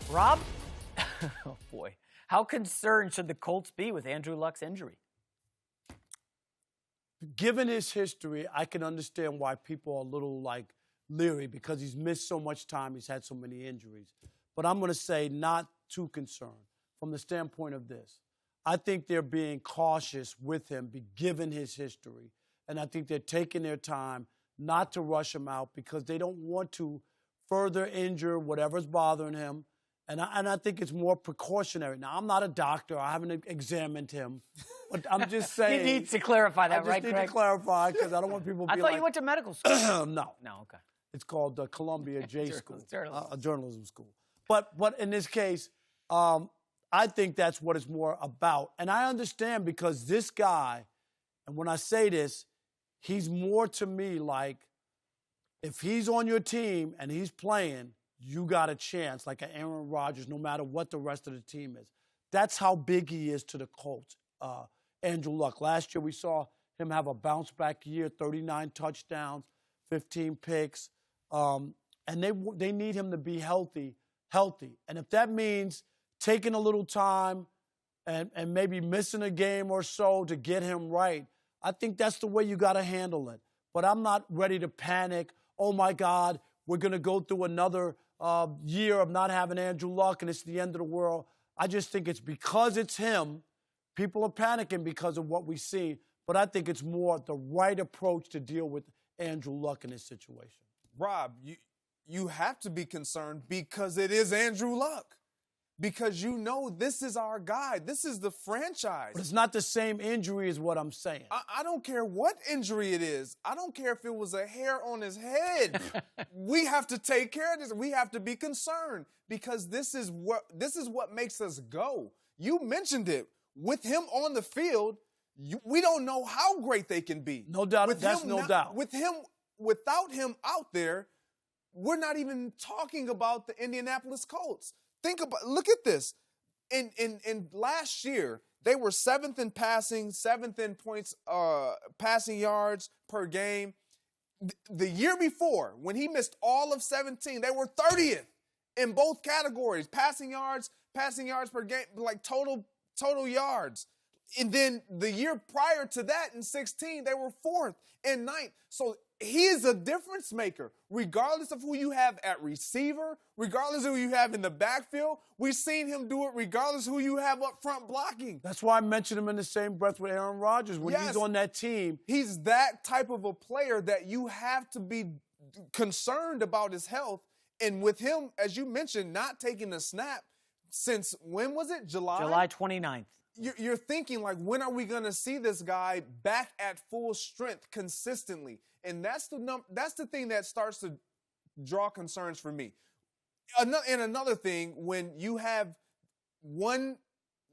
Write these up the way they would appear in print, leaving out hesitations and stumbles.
Rob? Oh, boy. How concerned should the Colts be with Andrew Luck's injury? Given his history, I can understand why people are a little, leery because he's missed so much time. He's had so many injuries. But I'm going to say not too concerned from the standpoint of this. I think they're being cautious with him given his history. And I think they're taking their time not to rush him out because they don't want to further injure whatever's bothering him. And I think it's more precautionary. Now, I'm not a doctor. I haven't examined him. But I'm just saying. He needs to clarify that, right, I just Craig? need to clarify because I don't want people to be I thought you went to medical school. No. No, okay. It's called Columbia J School, Journalism. A journalism school. But in this case, I think that's what it's more about. And I understand because this guy, and when I say this, he's more to me like if he's on your team and he's playing, you got a chance, like an Aaron Rodgers, no matter what the rest of the team is. That's how big he is to the Colts, Andrew Luck. Last year we saw him have a bounce-back year, 39 touchdowns, 15 picks. And they need him to be healthy. And if that means taking a little time and maybe missing a game or so to get him right, I think that's the way you got to handle it. But I'm not ready to panic. Oh, my God, we're going to go through another year of not having Andrew Luck, and it's the end of the world. I just think it's because it's him. People are panicking because of what we see. But I think it's more the right approach to deal with Andrew Luck in this situation. Rob, you have to be concerned because it is Andrew Luck. Because you know this is our guy. This is the franchise. But it's not the same injury is what I'm saying. I don't care what injury it is. I don't care if it was a hair on his head. We have to take care of this. We have to be concerned because this is what makes us go. You mentioned it. With him on the field, we don't know how great they can be. No doubt. That's no doubt. Without him out there, we're not even talking about the Indianapolis Colts. Look at this. In last year, they were 7th in passing, 7th in points, passing yards per game. The year before, when he missed all of 17, they were 30th in both categories, passing yards per game, like total yards. And then the year prior to that, in 16, they were 4th and 9th. So he is a difference maker, regardless of who you have at receiver, regardless of who you have in the backfield. We've seen him do it regardless of who you have up front blocking. That's why I mentioned him in the same breath with Aaron Rodgers when he's on that team. He's that type of a player that you have to be concerned about his health. And with him, as you mentioned, not taking a snap since, when was it, July? July 29th. You're thinking, like, when are we going to see this guy back at full strength consistently? And that's the thing that starts to draw concerns for me. And another thing, when you have one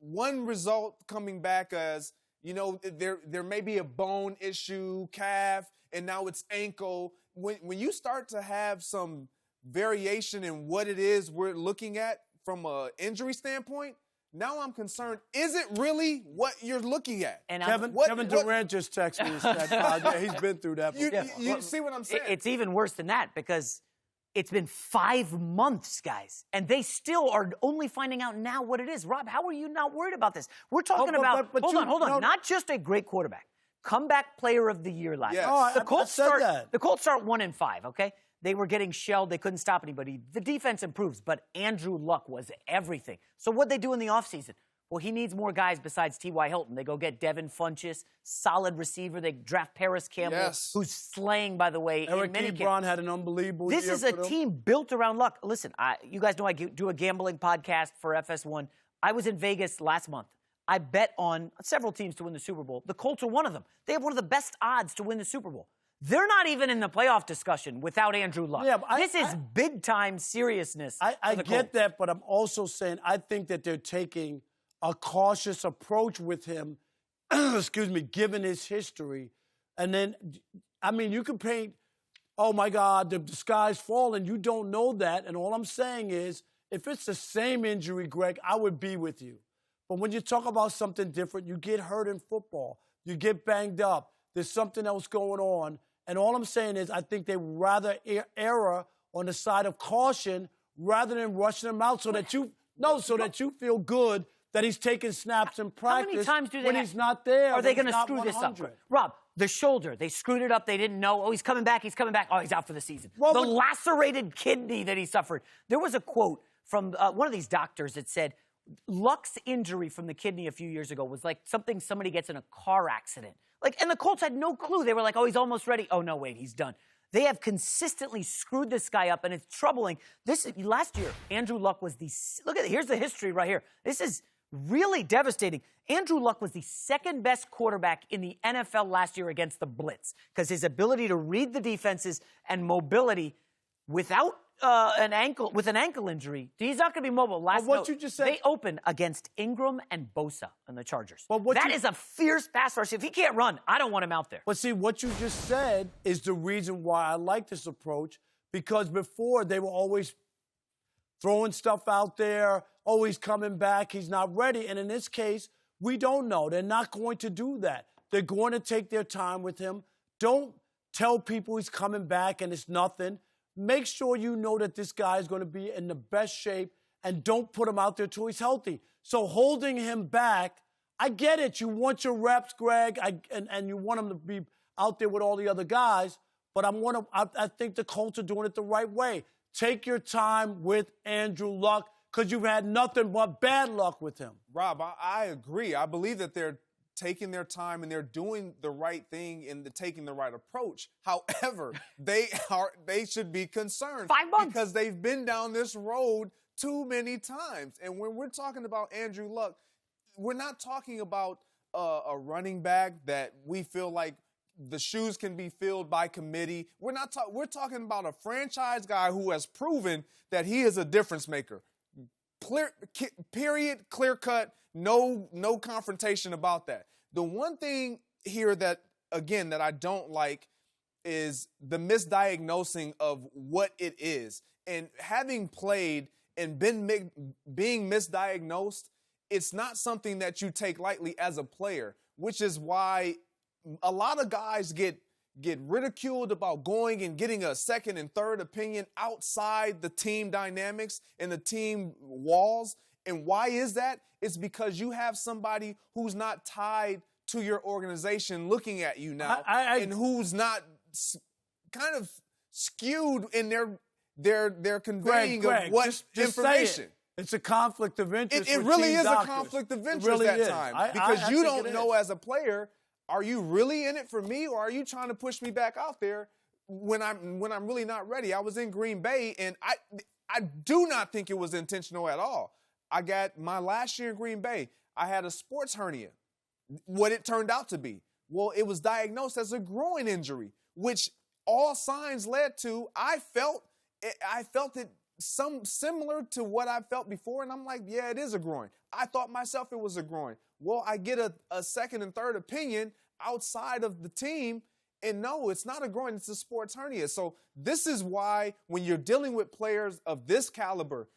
result coming back as, you know, there may be a bone issue, calf, and now it's ankle. When you start to have some variation in what it is we're looking at from an injury standpoint, now I'm concerned. Is it really what you're looking at? And Kevin Durant just texted me. Yeah, he's been through that before. You see what I'm saying? It's even worse than that because it's been 5 months, guys, and they still are only finding out now what it is. Rob, how are you not worried about this? We're talking about, hold on, not just a great quarterback, comeback player of the year last year. Oh, the Colts start 1-5, okay? They were getting shelled. They couldn't stop anybody. The defense improves, but Andrew Luck was everything. So what'd they do in the offseason? Well, he needs more guys besides T.Y. Hilton. They go get Devin Funchess, solid receiver. They draft Paris Campbell, who's slaying, by the way, Eric Ebron had an unbelievable year. This is a team built around Luck. Listen, you guys know I do a gambling podcast for FS1. I was in Vegas last month. I bet on several teams to win the Super Bowl. The Colts are one of them. They have one of the best odds to win the Super Bowl. They're not even in the playoff discussion without Andrew Luck. Yeah, this is big-time seriousness. I get that, but I'm also saying I think that they're taking a cautious approach with him, given his history. And then, I mean, you can paint, oh, my God, the sky's falling. You don't know that. And all I'm saying is, if it's the same injury, Greg, I would be with you. But when you talk about something different, you get hurt in football. You get banged up. There's something else going on. And all I'm saying is I think they rather err on the side of caution rather than rushing him out so that you feel good that he's taking snaps in practice. How many times do they when he's not there? Are they going going to screw this up? Rob, the shoulder, they screwed it up. They didn't know. Oh, he's coming back. Oh, he's out for the season. Well, the lacerated kidney that he suffered. There was a quote from one of these doctors that said, Luck's injury from the kidney a few years ago was like something somebody gets in a car accident. And the Colts had no clue. They were like, oh, he's almost ready. Oh, no, wait, he's done. They have consistently screwed this guy up, and it's troubling. Last year, Andrew Luck was here's the history right here. This is really devastating. Andrew Luck was the second best quarterback in the NFL last year against the blitz because his ability to read the defenses and mobility without an ankle injury, he's not going to be mobile. You just said, they opened against Ingram and Bosa on the Chargers. That is a fierce pass rush. If he can't run, I don't want him out there. But see, what you just said is the reason why I like this approach, because before they were always throwing stuff out there, always coming back, he's not ready. And in this case, we don't know. They're not going to do that. They're going to take their time with him. Don't tell people he's coming back and it's nothing. Make sure you know that this guy is going to be in the best shape, and don't put him out there till he's healthy. So holding him back, I get it. You want your reps, Greg, and you want him to be out there with all the other guys, but I think the Colts are doing it the right way. Take your time with Andrew Luck because you've had nothing but bad luck with him. Rob, I agree. I believe that they're taking their time and they're doing the right thing and taking the right approach. However, they should be concerned 5 months because they've been down this road too many times. And when we're talking about Andrew Luck, we're not talking about a running back that we feel like the shoes can be filled by committee. We're talking about a franchise guy who has proven that he is a difference maker. Period, clear cut, no confrontation about that. The one thing here that I don't like is the misdiagnosing of what it is. And having played and being misdiagnosed, it's not something that you take lightly as a player, which is why a lot of guys get ridiculed about going and getting a second and third opinion outside the team dynamics and the team walls. And why is that? It's because you have somebody who's not tied to your organization looking at you now and who's not kind of skewed in their conveying of what just information. It's a conflict of interest. It really is a conflict of interest really that time. Because you don't know as a player, are you really in it for me or are you trying to push me back out there when I'm really not ready? I was in Green Bay and I do not think it was intentional at all. I got my last year in Green Bay, I had a sports hernia. What it turned out to be. Well, it was diagnosed as a groin injury, which all signs led to, I felt it similar to what I felt before, and I'm like, yeah, it is a groin. I thought myself it was a groin. Well, I get a second and third opinion outside of the team, and no, it's not a groin, it's a sports hernia. So this is why when you're dealing with players of this caliber,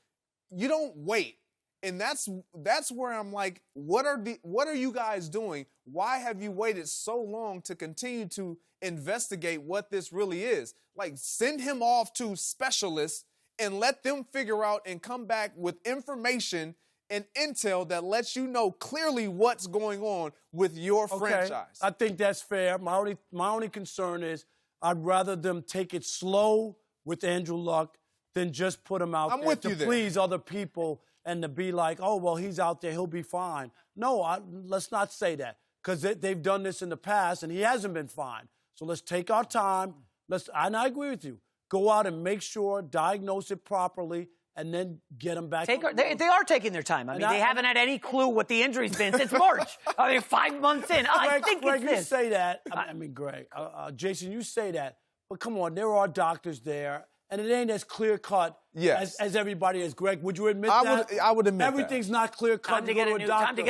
you don't wait. And that's where I'm like, what are you guys doing? Why have you waited so long to continue to investigate what this really is? Like, send him off to specialists and let them figure out and come back with information and intel that lets you know clearly what's going on with your franchise. I think that's fair. My only concern is I'd rather them take it slow with Andrew Luck than just put him out there to please other people and to be like, oh, well, he's out there, he'll be fine. No, let's not say that because they've done this in the past and he hasn't been fine. So let's take our time. And I agree with you. Go out and make sure, diagnose it properly, and then get them back. They are taking their time. I mean, they haven't had any clue what the injury's been since March. I mean, 5 months in. I think Greg, it's this. You say that. I mean, Greg, Jason, you say that. But come on, there are doctors there. And it ain't as clear-cut as everybody is. Greg, would you admit that? I would admit everything's not clear-cut. Time to get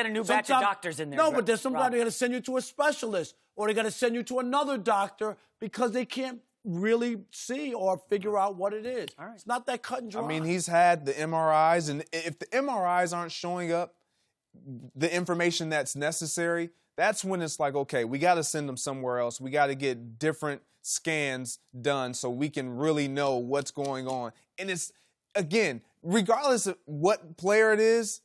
a new batch of doctors in there. No, but there's sometimes they got to send you to a specialist or they got to send you to another doctor because they can't really see or figure out what it is. All right. It's not that cut and dry. I mean, he's had the MRIs, and if the MRIs aren't showing up the information that's necessary, that's when it's like, okay, we got to send him somewhere else. We got to get different scans done so we can really know what's going on. And again, regardless of what player it is,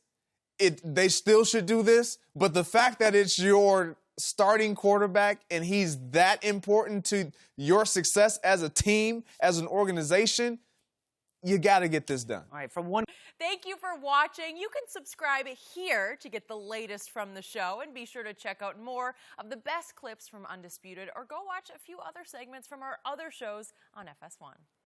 they still should do this. But the fact that it's your starting quarterback and he's that important to your success as a team, as an organization, you got to get this done. All right, from one. Thank you for watching. You can subscribe here to get the latest from the show, and be sure to check out more of the best clips from Undisputed, or go watch a few other segments from our other shows on FS1.